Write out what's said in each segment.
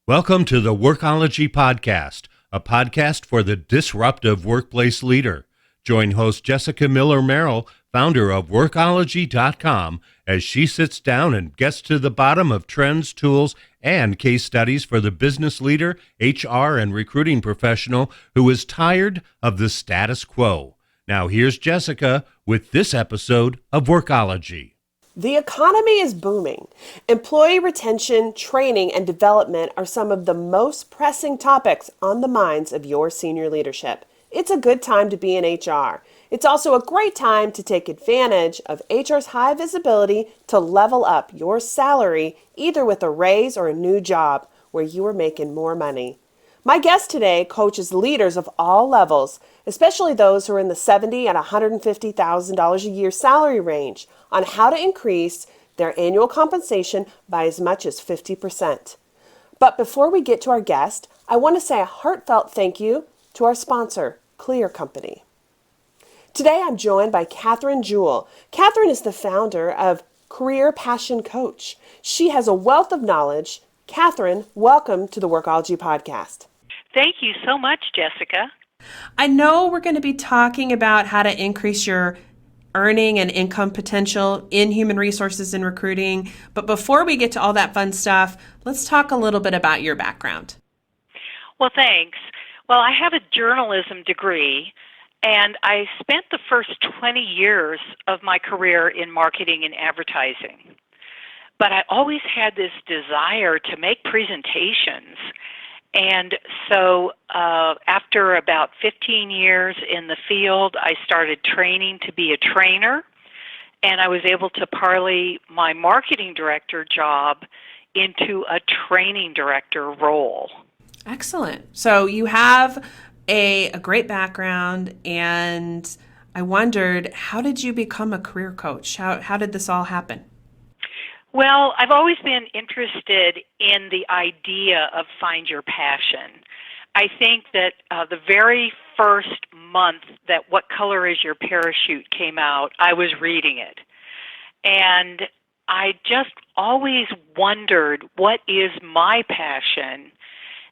Welcome to the Workology Podcast, a podcast for the disruptive workplace leader. Join host Jessica Miller-Merrill, founder of Workology.com, as she sits down and gets to the bottom of trends, tools, and case studies for the business leader, HR, and recruiting professional who is tired of the status quo. Now here's Jessica with this episode of Workology. The economy is booming. Employee retention, training, and development are some of the most pressing topics on the minds of your senior leadership. It's a good time to be in HR. It's also a great time to take advantage of HR's high visibility to level up your salary, either with a raise or a new job where you are making more money. My guest today coaches leaders of all levels, especially those who are in the $70,000 and $150,000 a year salary range, on how to increase their annual compensation by as much as 50%. But before we get to our guest, I want to say a heartfelt thank you to our sponsor, Clear Company. Today I'm joined by Catherine Jewell. Catherine is the founder of Career Passion Coach. She has a wealth of knowledge. Catherine, welcome to the Workology Podcast. Thank you so much, Jessica. I know we're going to be talking about how to increase your earning and income potential in human resources and recruiting. But before we get to all that fun stuff, let's talk a little bit about your background. Well, thanks. Well, I have a journalism degree, and I spent the first 20 years of my career in marketing and advertising. But I always had this desire to make presentations. And so after about 15 years in the field, I started training to be a trainer, and I was able to parlay my marketing director job into a training director role. Excellent. So you have a great background, and I wondered, how did you become a career coach? How did this all happen? Well, I've always been interested in the idea of find your passion. I think that the very first month that What Color Is Your Parachute came out, I was reading it. And I just always wondered, what is my passion?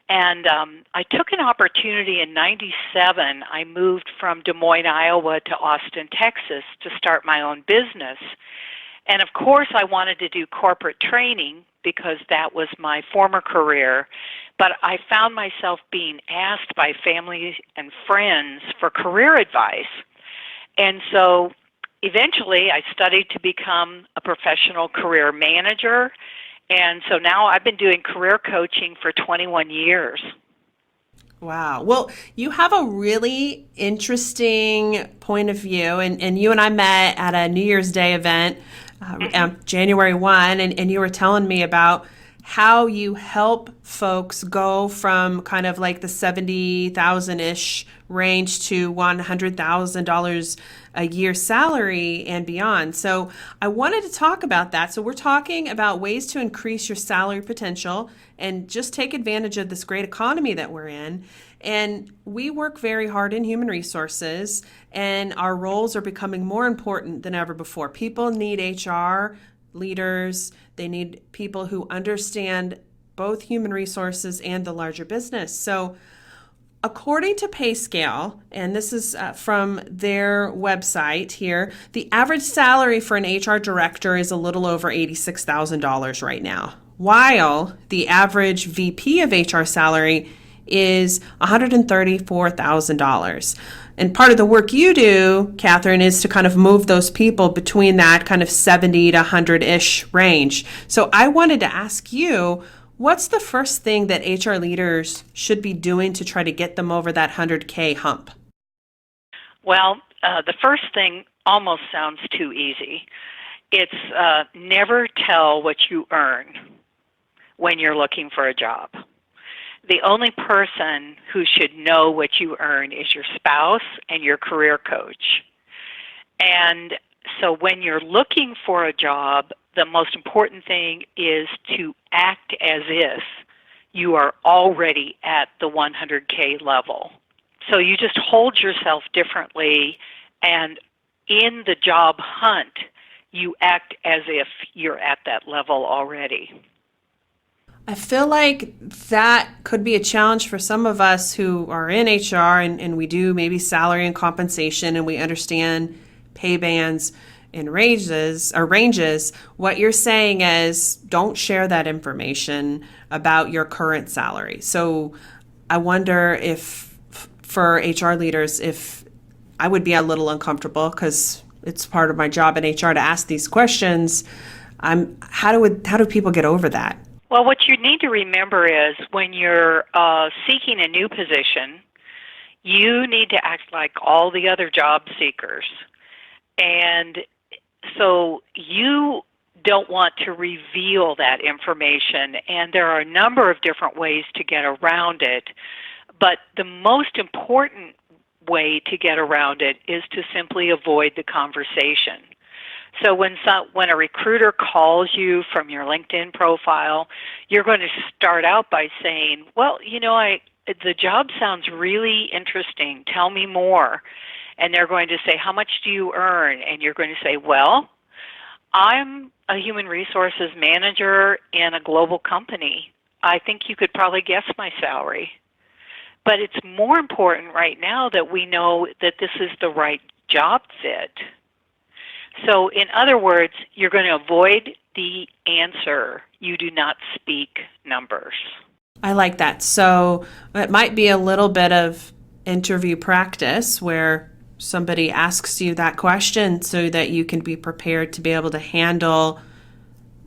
And I took an opportunity in '97. I moved from Des Moines, Iowa to Austin, Texas to start my own business. And of course, I wanted to do corporate training because that was my former career. But I found myself being asked by family and friends for career advice. And so eventually I studied to become a professional career manager. And so now I've been doing career coaching for 21 years. Wow. Well, you have a really interesting point of view, and you and I met at a New Year's Day event, January 1, and you were telling me about how you help folks go from kind of like the $70,000-ish range to $100,000 a year salary and beyond. So I wanted to talk about that. So we're talking about ways to increase your salary potential and just take advantage of this great economy that we're in. And we work very hard in human resources, and our roles are becoming more important than ever before. People need HR leaders. They need people who understand both human resources and the larger business. So according to PayScale, and this is from their website here, the average salary for an HR director is a little over $86,000 right now, while the average VP of HR salary is $134,000. And part of the work you do, Catherine, is to kind of move those people between that kind of 70 to 100-ish range. So I wanted to ask you, what's the first thing that HR leaders should be doing to try to get them over that 100K hump? Well, the first thing almost sounds too easy. It's never tell what you earn when you're looking for a job. The only person who should know what you earn is your spouse and your career coach. And so when you're looking for a job, the most important thing is to act as if you are already at the 100K level. So you just hold yourself differently, and in the job hunt, you act as if you're at that level already. I feel like that could be a challenge for some of us who are in HR and we do maybe salary and compensation and we understand pay bands and ranges. What you're saying is don't share that information about your current salary. So I wonder if for HR leaders, if I would be a little uncomfortable because it's part of my job in HR to ask these questions. How do people get over that? Well, what you need to remember is when you're seeking a new position, you need to act like all the other job seekers. And so you don't want to reveal that information, and there are a number of different ways to get around it. But the most important way to get around it is to simply avoid the conversation. So when a recruiter calls you from your LinkedIn profile, you're going to start out by saying, well, the job sounds really interesting. Tell me more. And they're going to say, how much do you earn? And you're going to say, well, I'm a human resources manager in a global company. I think you could probably guess my salary. But it's more important right now that we know that this is the right job fit. So in other words, you're going to avoid the answer. You do not speak numbers. I like that. So it might be a little bit of interview practice where somebody asks you that question so that you can be prepared to be able to handle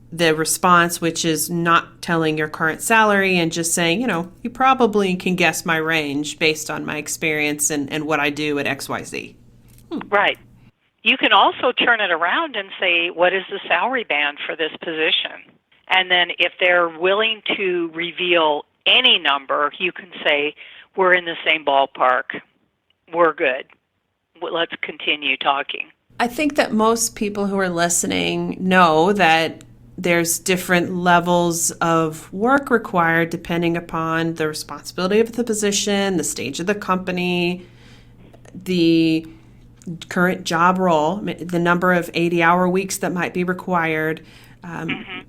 the response, which is not telling your current salary and just saying, you probably can guess my range based on my experience and what I do at XYZ. Right. You can also turn it around and say, what is the salary band for this position? And then if they're willing to reveal any number, you can say, we're in the same ballpark. We're good. Let's continue talking. I think that most people who are listening know that there's different levels of work required depending upon the responsibility of the position, the stage of the company, the current job role, the number of 80-hour weeks that might be required.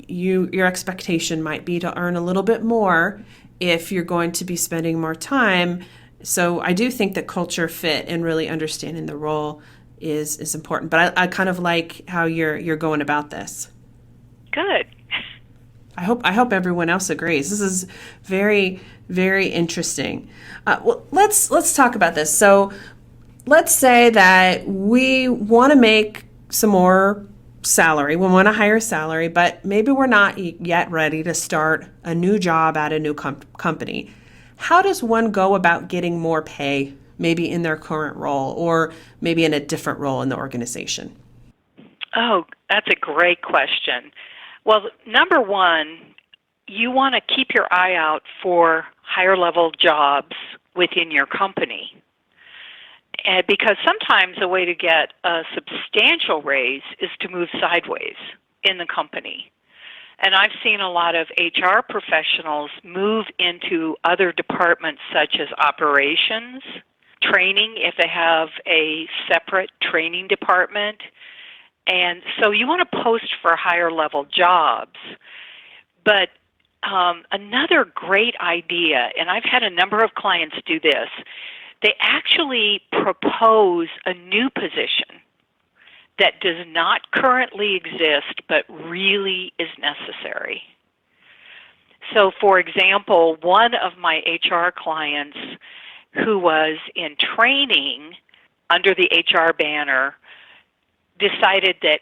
Your expectation might be to earn a little bit more if you're going to be spending more time. So I do think that culture fit and really understanding the role is important. But I kind of like how you're going about this. Good. I hope everyone else agrees. This is very, very interesting. Well, let's talk about this. So let's say that we want to make some more salary. We want a higher salary, but maybe we're not yet ready to start a new job at a new company. How does one go about getting more pay, maybe in their current role or maybe in a different role in the organization? Oh, that's a great question. Well, number one, you want to keep your eye out for higher level jobs within your company. Because sometimes a way to get a substantial raise is to move sideways in the company. And I've seen a lot of HR professionals move into other departments such as operations, training if they have a separate training department. And so you want to post for higher level jobs. But another great idea, and I've had a number of clients do this, they actually propose a new position that does not currently exist but really is necessary. So, for example, one of my HR clients who was in training under the HR banner decided that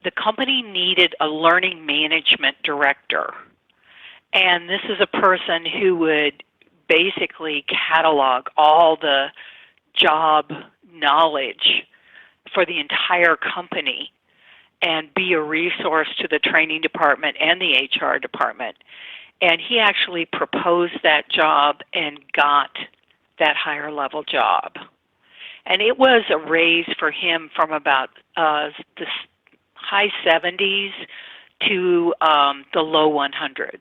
the company needed a learning management director. And this is a person who would basically catalog all the job knowledge for the entire company and be a resource to the training department and the HR department. And he actually proposed that job and got that higher level job. And it was a raise for him from about the high 70s to the low 100s.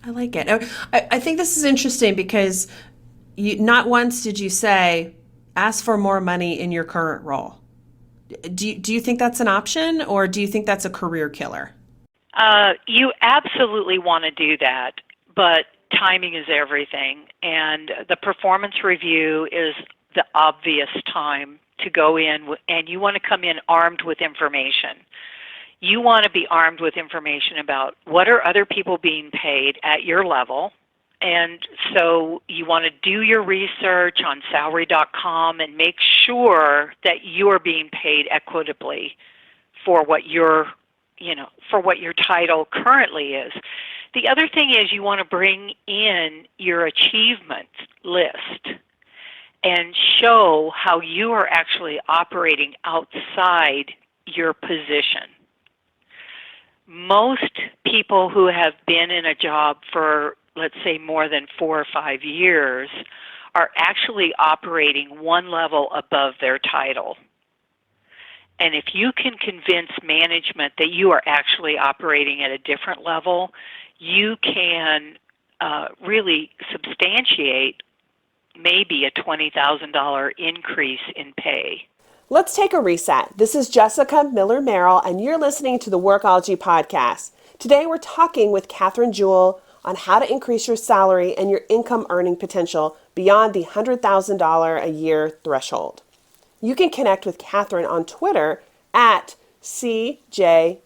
I like it. I think this is interesting because not once did you say, ask for more money in your current role. Do you think that's an option, or do you think that's a career killer? You absolutely want to do that, but timing is everything, and the performance review is the obvious time to go in, and you want to come in armed with information. You want to be armed with information about what are other people being paid at your level, and so you want to do your research on salary.com and make sure that you are being paid equitably for what your title currently is. The other thing is you want to bring in your achievement list and show how you are actually operating outside your position. Most people who have been in a job for, let's say, more than 4 or 5 years are actually operating one level above their title. And if you can convince management that you are actually operating at a different level, you can really substantiate maybe a $20,000 increase in pay. Let's take a reset. This is Jessica Miller Merrill, and you're listening to the Workology podcast. Today we're talking with Catherine Jewell on how to increase your salary and your income earning potential beyond the $100,000 a year threshold. You can connect with Catherine on Twitter at CJEWELL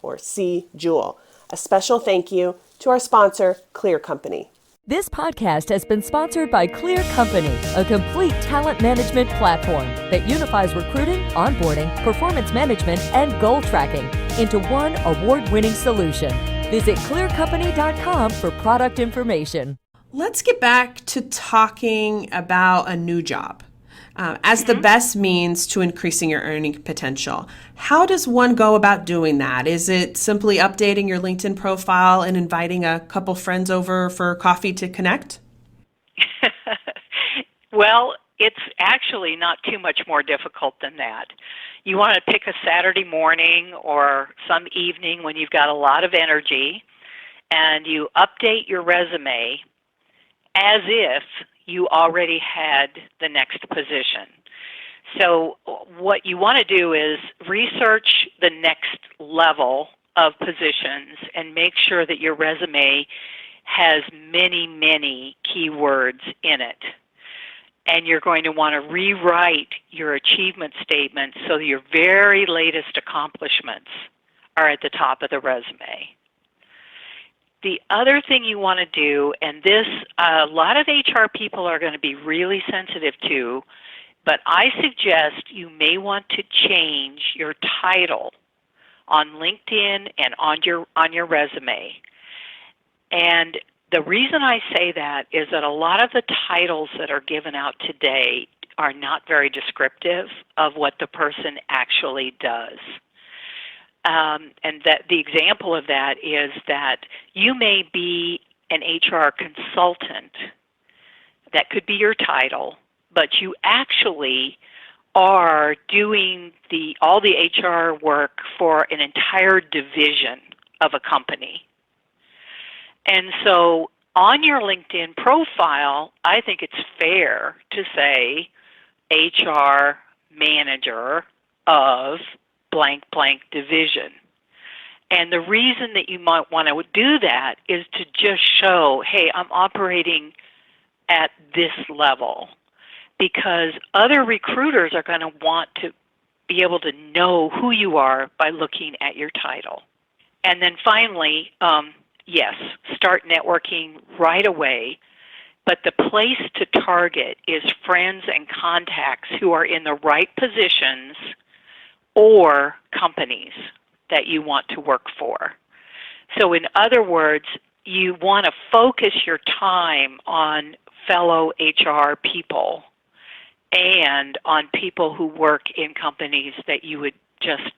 or CJewel. A special thank you to our sponsor, Clear Company. This podcast has been sponsored by Clear Company, a complete talent management platform that unifies recruiting, onboarding, performance management, and goal tracking into one award-winning solution. Visit clearcompany.com for product information. Let's get back to talking about a new job as the best means to increasing your earning potential. How does one go about doing that? Is it simply updating your LinkedIn profile and inviting a couple friends over for coffee to connect? Well, it's actually not too much more difficult than that. You want to pick a Saturday morning or some evening when you've got a lot of energy, and you update your resume as if you already had the next position. So what you want to do is research the next level of positions and make sure that your resume has many, many keywords in it. And you're going to want to rewrite your achievement statement so your very latest accomplishments are at the top of the resume. The other thing you want to do, and this a lot of HR people are going to be really sensitive to, but I suggest you may want to change your title on LinkedIn and on your resume. And the reason I say that is that a lot of the titles that are given out today are not very descriptive of what the person actually does. And that the example of that is that you may be an HR consultant. That could be your title, but you actually are doing all the HR work for an entire division of a company. And so on your LinkedIn profile, I think it's fair to say HR manager of blank, blank division. And the reason that you might want to do that is to just show, hey, I'm operating at this level, because other recruiters are going to want to be able to know who you are by looking at your title. And then finally, yes, start networking right away, but the place to target is friends and contacts who are in the right positions or companies that you want to work for. So in other words, you want to focus your time on fellow HR people and on people who work in companies that you would just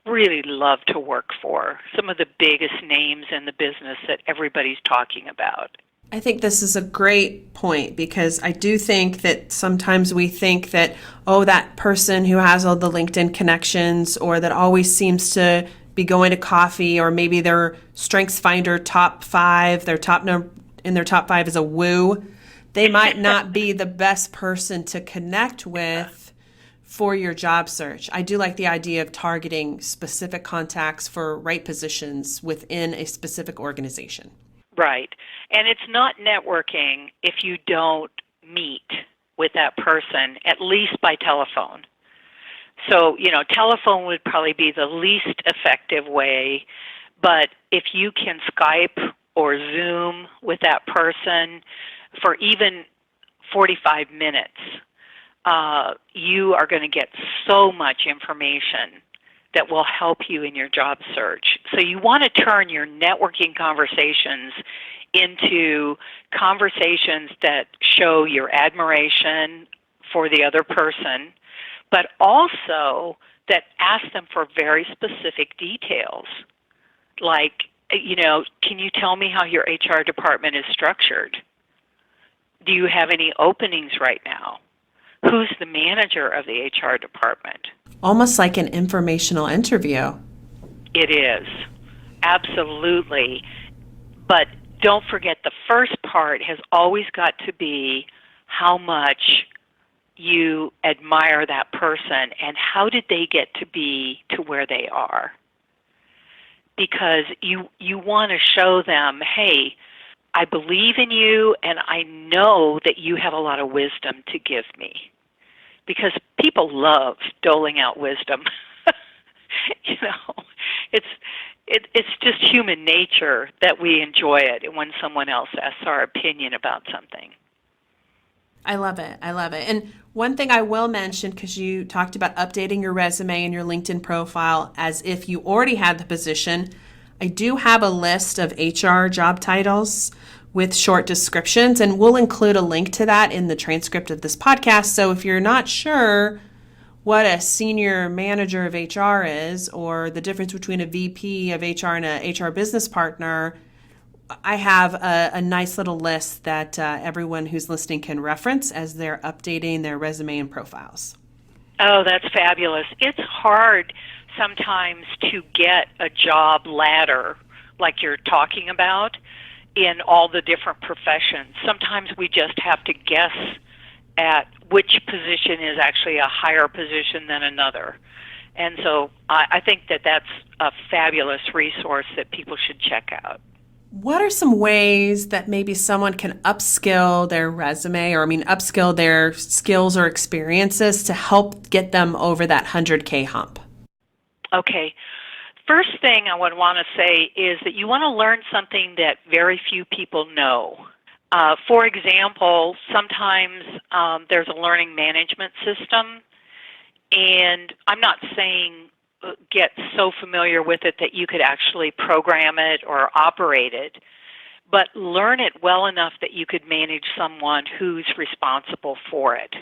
really love to work for, some of the biggest names in the business that everybody's talking about. I think this is a great point, because I do think that sometimes we think that, oh, that person who has all the LinkedIn connections or that always seems to be going to coffee, or maybe their StrengthsFinder top 5, in their top 5 is a woo. They might not be the best person to connect with for your job search. I do like the idea of targeting specific contacts for right positions within a specific organization. Right. And it's not networking if you don't meet with that person, at least by telephone. So, telephone would probably be the least effective way, but if you can Skype or Zoom with that person for even 45 minutes, you are going to get so much information that will help you in your job search. So you want to turn your networking conversations into conversations that show your admiration for the other person, but also that ask them for very specific details. Like, can you tell me how your HR department is structured? Do you have any openings right now? Who's the manager of the HR department? Almost like an informational interview. It is. Absolutely. But don't forget, the first part has always got to be how much you admire that person and how did they get to be to where they are. Because you want to show them, hey, I believe in you and I know that you have a lot of wisdom to give me. Because people love doling out wisdom. It's just human nature that we enjoy it when someone else asks our opinion about something. I love it. And one thing I will mention, because you talked about updating your resume and your LinkedIn profile as if you already had the position, I do have a list of HR job titles with short descriptions, and we'll include a link to that in the transcript of this podcast. So if you're not sure what a senior manager of HR is, or the difference between a VP of HR and a HR business partner, I have a nice little list that everyone who's listening can reference as they're updating their resume and profiles. Oh, that's fabulous. It's hard sometimes to get a job ladder like you're talking about in all the different professions. Sometimes we just have to guess at which position is actually a higher position than another. And so I think that that's a fabulous resource that people should check out. What are some ways that maybe someone can upskill their resume upskill their skills or experiences to help get them over that 100K hump? Okay. First thing I would want to say is that you want to learn something that very few people know. For example, sometimes there's a learning management system, and I'm not saying get so familiar with it that you could actually program it or operate it, but learn it well enough that you could manage someone who's responsible for it.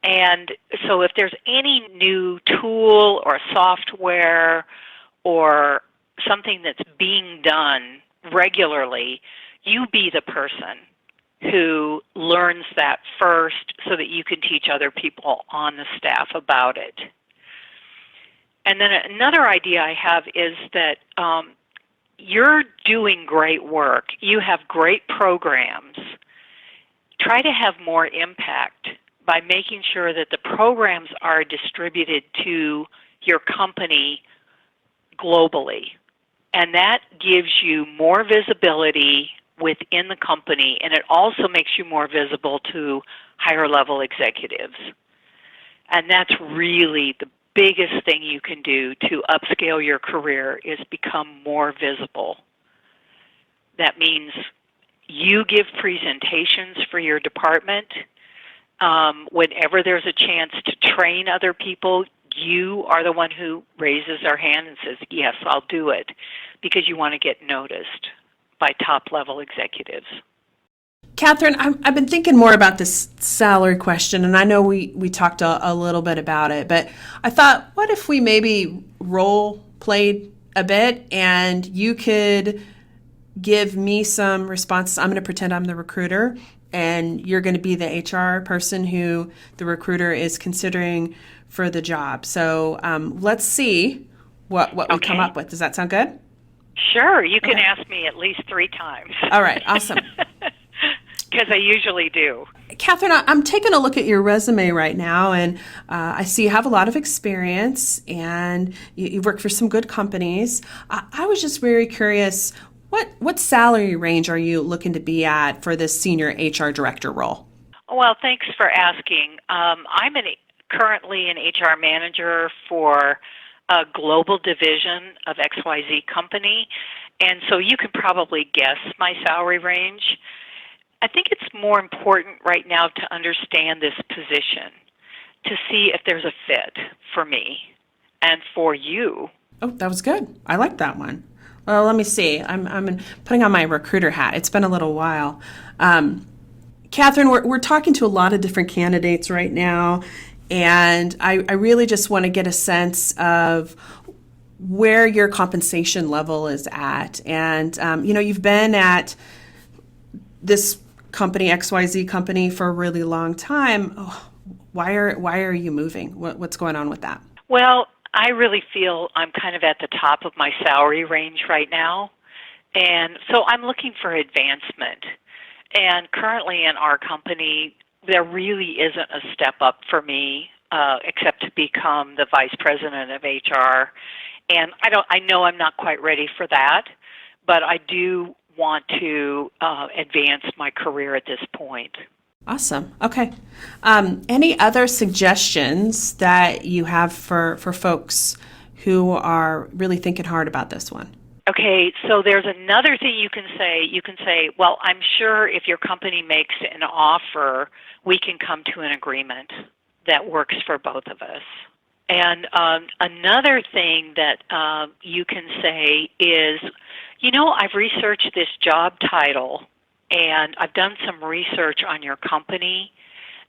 And so if there's any new tool or software or something that's being done regularly, you be the person who learns that first so that you can teach other people on the staff about it. And then another idea I have is that you're doing great work. You have great programs. Try to have more impact by making sure that the programs are distributed to your company globally. And that gives you more visibility within the company, and it also makes you more visible to higher level executives. And that's really the biggest thing you can do to upscale your career is become more visible. That means you give presentations for your department. Whenever there's a chance to train other people, you are the one who raises their hand and says, yes, I'll do it, because you want to get noticed by top-level executives. Catherine, I've been thinking more about this salary question, and I know we talked a little bit about it, but I thought, what if we maybe role-played a bit, and you could give me some responses. I'm going to pretend I'm the recruiter, and you're going to be the HR person who the recruiter is considering for the job. So let's see what we come up with. Does that sound good? Sure. You can ask me at least 3 times. All right. Awesome. Because I usually do. Catherine, I'm taking a look at your resume right now, and I see you have a lot of experience, and you've worked for some good companies. I was just very curious, what salary range are you looking to be at for this senior HR director role? Well, thanks for asking. I'm currently an HR manager for a global division of XYZ company, and so you can probably guess my salary range. I think it's more important right now to understand this position, to see if there's a fit for me and for you. Oh, that was good. I like that one. Well, let me see. I'm putting on my recruiter hat. It's been a little while. Catherine, we're talking to a lot of different candidates right now, and I really just want to get a sense of where your compensation level is at. And, you've been at this company, XYZ company, for a really long time. Oh, why are you moving? What's going on with that? Well, I really feel I'm kind of at the top of my salary range right now, and so I'm looking for advancement. And currently in our company, there really isn't a step up for me except to become the vice president of HR. And I know I'm not quite ready for that, but I do want to advance my career at this point. Awesome. Okay. Any other suggestions that you have for folks who are really thinking hard about this one? Okay, so there's another thing you can say. You can say, well, I'm sure if your company makes an offer, we can come to an agreement that works for both of us. And another thing that you can say is, I've researched this job title, and I've done some research on your company,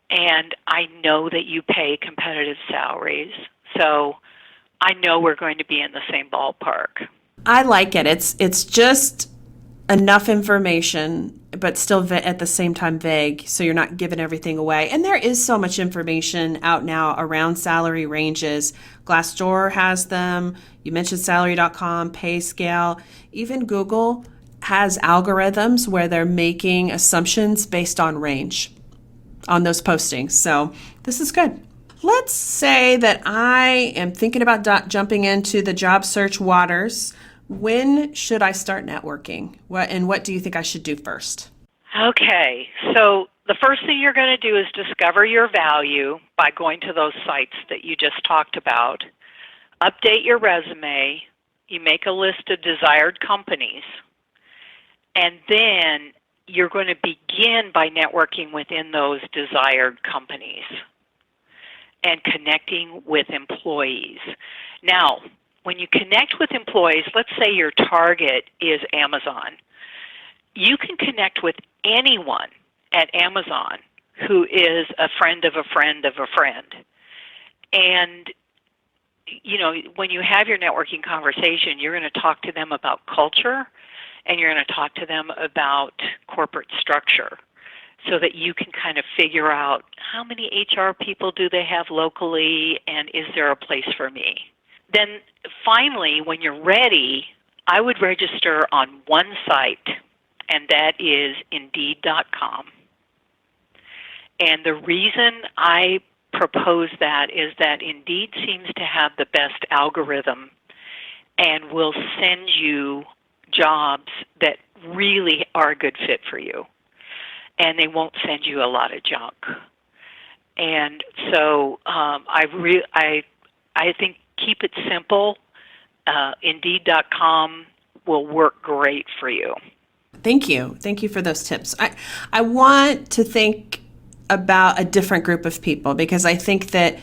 and I know that you pay competitive salaries, so I know we're going to be in the same ballpark. I like it. It's just enough information, but still at the same time vague, so you're not giving everything away. And there is so much information out now around salary ranges. Glassdoor has them. You mentioned salary.com, PayScale. Even Google has algorithms where they're making assumptions based on range on those postings. So this is good. Let's say that I am thinking about jumping into the job search waters. When should I start networking? What do you think I should do first? Okay, so the first thing you're going to do is discover your value by going to those sites that you just talked about. Update your resume. You make a list of desired companies. And then you're going to begin by networking within those desired companies and connecting with employees. Now, when you connect with employees, let's say your target is Amazon. You can connect with anyone at Amazon who is a friend of a friend of a friend. And, when you have your networking conversation, you're going to talk to them about culture, and you're going to talk to them about corporate structure so that you can kind of figure out how many HR people do they have locally, and is there a place for me? Then finally, when you're ready, I would register on one site, and that is Indeed.com. And the reason I propose that is that Indeed seems to have the best algorithm and will send you jobs that really are a good fit for you. And they won't send you a lot of junk. And so I think keep it simple. Indeed.com will work great for you. Thank you. Thank you for those tips. I want to think about a different group of people because I think that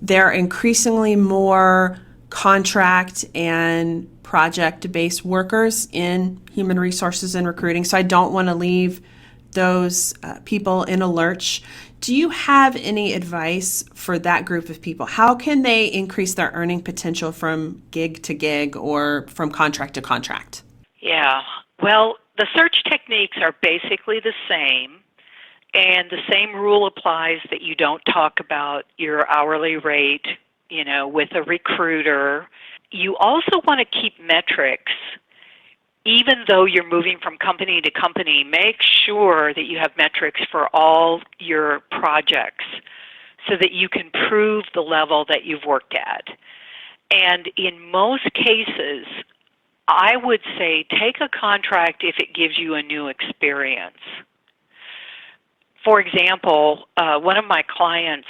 there are increasingly more contract and project-based workers in human resources and recruiting. So I don't want to leave those people in a lurch. Do you have any advice for that group of people? How can they increase their earning potential from gig to gig or from contract to contract? Yeah, well, the search techniques are basically the same, and the same rule applies that you don't talk about your hourly rate, with a recruiter. You also want to keep metrics even though you're moving from company to company, make sure that you have metrics for all your projects so that you can prove the level that you've worked at. And in most cases, I would say take a contract if it gives you a new experience. For example, one of my clients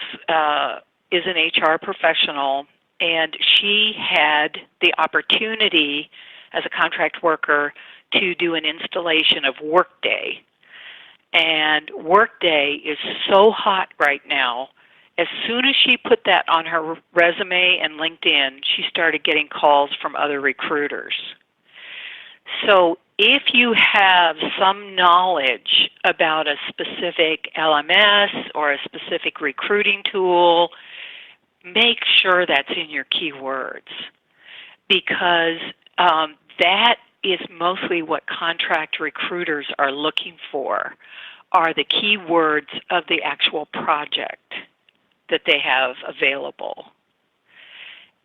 is an HR professional, and she had the opportunity as a contract worker to do an installation of Workday. And Workday is so hot right now. As soon as she put that on her resume and LinkedIn, she started getting calls from other recruiters. So if you have some knowledge about a specific LMS or a specific recruiting tool, make sure that's in your keywords, because that is mostly what contract recruiters are looking for, are the keywords of the actual project that they have available.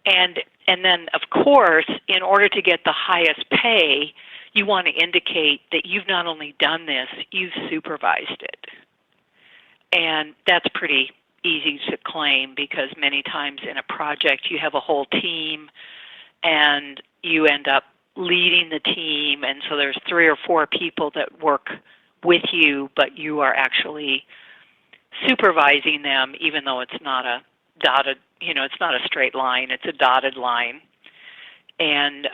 And then, of course, in order to get the highest pay, you want to indicate that you've not only done this, you've supervised it. And that's pretty easy to claim, because many times in a project you have a whole team and you end up leading the team, and so there's 3 or 4 people that work with you, but you are actually supervising them, even though it's not a dotted, it's not a straight line, it's a dotted line. And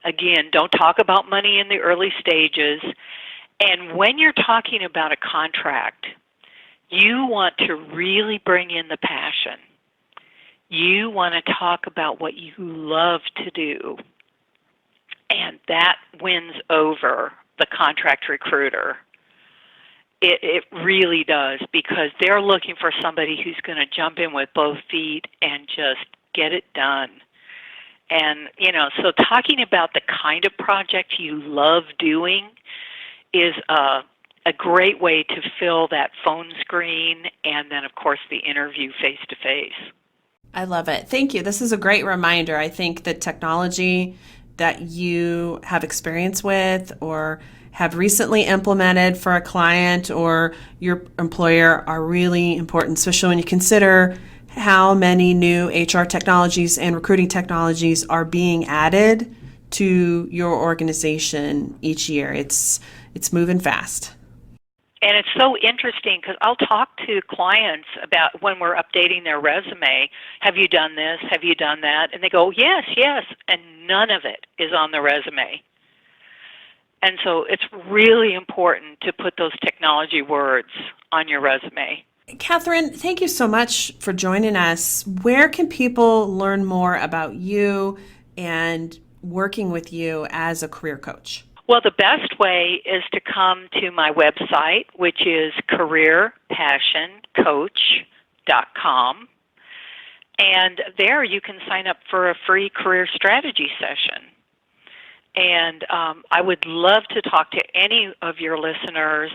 again, don't talk about money in the early stages. And when you're talking about a contract, you want to really bring in the passion. You want to talk about what you love to do. And that wins over the contract recruiter. It really does, because they're looking for somebody who's going to jump in with both feet and just get it done. And, so talking about the kind of project you love doing is a great way to fill that phone screen, and then, of course, the interview face-to-face. I love it. Thank you. This is a great reminder. I think the technology that you have experience with or have recently implemented for a client or your employer are really important, especially when you consider how many new HR technologies and recruiting technologies are being added to your organization each year. It's moving fast. And it's so interesting, because I'll talk to clients about when we're updating their resume, have you done this, have you done that? And they go, yes, and none of it is on the resume. And so it's really important to put those technology words on your resume. Catherine, thank you so much for joining us. Where can people learn more about you and working with you as a career coach? Well, the best way is to come to my website, which is careerpassioncoach.com. And there you can sign up for a free career strategy session. And I would love to talk to any of your listeners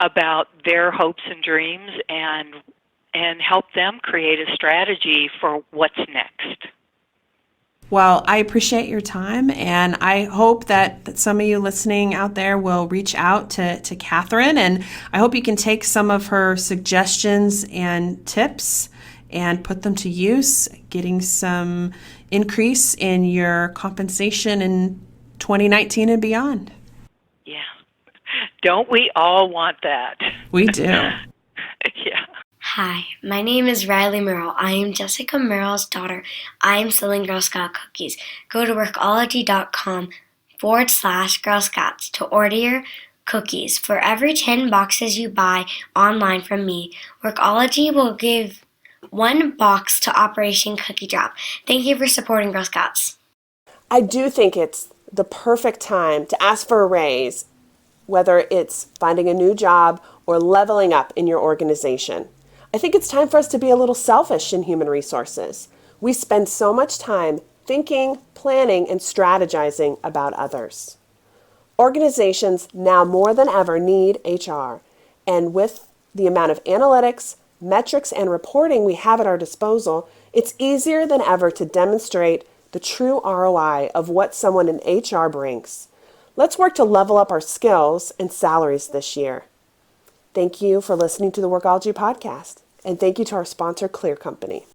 about their hopes and dreams and help them create a strategy for what's next. Well, I appreciate your time, and I hope that some of you listening out there will reach out to Catherine, and I hope you can take some of her suggestions and tips and put them to use, getting some increase in your compensation in 2019 and beyond. Yeah. Don't we all want that? We do. Yeah. Hi, my name is Riley Merrill. I am Jessica Merrill's daughter. I am selling Girl Scout cookies. Go to workology.com/Girl Scouts to order your cookies. For every 10 boxes you buy online from me, Workology will give 1 box to Operation Cookie Drop. Thank you for supporting Girl Scouts. I do think it's the perfect time to ask for a raise, whether it's finding a new job or leveling up in your organization. I think it's time for us to be a little selfish in human resources. We spend so much time thinking, planning, and strategizing about others. Organizations now more than ever need HR, and with the amount of analytics, metrics, and reporting we have at our disposal, it's easier than ever to demonstrate the true ROI of what someone in HR brings. Let's work to level up our skills and salaries this year. Thank you for listening to the Workology podcast, and thank you to our sponsor, Clear Company.